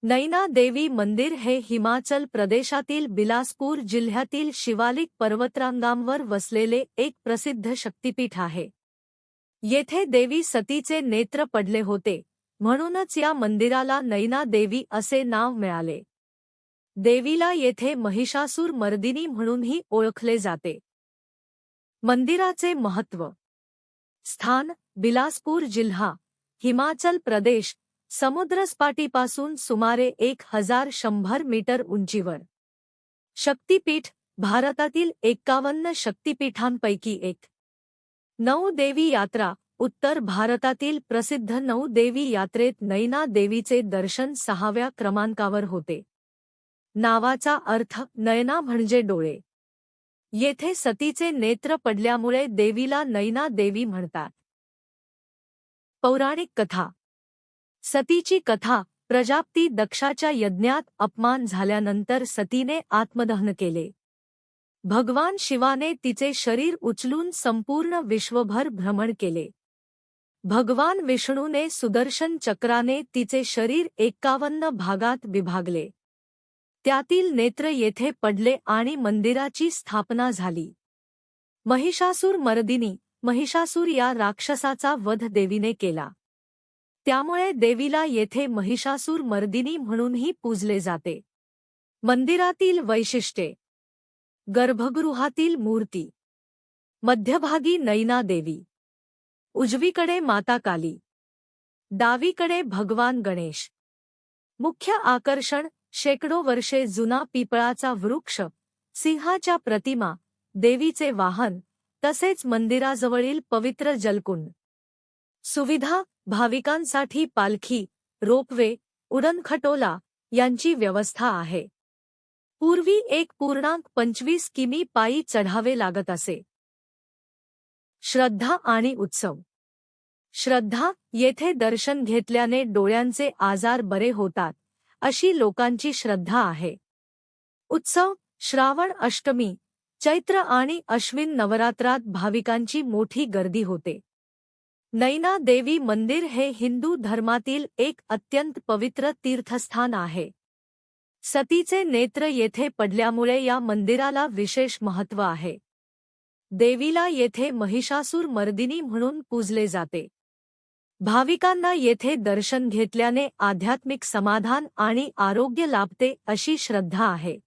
नैना देवी मंदिर हे हिमाचल प्रदेशातील बिलासपूर जिल्ह्यातील शिवालिक पर्वतरांगांवर वसलेले एक प्रसिद्ध शक्तिपीठ आहे. येथे देवी सतीचे नेत्र पडले होते, म्हणूनच या मंदिराला नैना देवी असे नाव मिळाले. देवीला येथे महिषासूर मर्दिनी म्हणूनही ओळखले जाते. मंदिराचे महत्त्व. स्थान: बिलासपूर जिल्हा, हिमाचल प्रदेश, समुद्रसपाटीपासून सुमारे 1100 मीटर उंचीवर. शक्तिपीठ: भारतातील 51 शक्तिपीठांपैकी एक. नऊ देवी यात्रा: उत्तर भारतातील प्रसिद्ध नऊ देवी यात्रेत नैना देवीचे दर्शन 6व्या क्रमांकावर होते. नावाचा अर्थ नयना म्हणजे डोळे. येथे सतीचे नेत्र पडल्यामुळे देवीला नैना देवी म्हणतात. पौराणिक कथा. सतीची कथा. प्रजापती दक्षाच्या यज्ञात अपमान झाल्यानंतर सतीने आत्मदहन केले. भगवान शिवाने तिचे शरीर उचलून संपूर्ण विश्वभर भ्रमण केले. भगवान विष्णूने सुदर्शन चक्राने तिचे शरीर 51 भागात विभागले. त्यातील नेत्र येथे पडले आणि मंदिराची स्थापना झाली. महिषासूर मर्दिनी. महिषासूर या राक्षसाचा वध देवीने केला. त्यामुळे देवीला येथे महिषासूर मर्दिनी म्हणूनही पूजले जाते. मंदिरातील वैशिष्ट्ये. गर्भगृहातील मूर्ती. मध्यभागी नैना देवी. उजवीकडे माता काली. डावीकडे भगवान गणेश. मुख्य आकर्षण: शेकडो वर्षे जुना पिपळाचा वृक्ष, सिंहाच्या प्रतिमा, देवीचे वाहन, तसेच मंदिराजवळील पवित्र जलकुंड. सुविधा: भाविकांसाठी पालखी, रोपवे, उडणखटोला यांची व्यवस्था आहे. पूर्वी 1.25 किमी पायी चढावे लागत असे. श्रद्धा आणि उत्सव. श्रद्धा: येथे दर्शन घेतल्याने डोळ्यांचे आजार बरे होतात, अशी लोकांची श्रद्धा आहे. उत्सव: श्रावण अष्टमी, चैत्र आणि अश्विन नवरात्रात भाविकांची मोठी गर्दी होते. नैना देवी मंदिर हे हिंदू धर्मातील एक अत्यंत पवित्र तीर्थस्थान आहे. सतीचे नेत्र येथे पडल्यामुळे या मंदिराला विशेष महत्त्व आहे. देवीला येथे महिषासूर मर्दिनी म्हणून पूजले जाते. भाविकांना येथे दर्शन घेतल्याने आध्यात्मिक समाधान आणि आरोग्य लाभते अशी श्रद्धा आहे.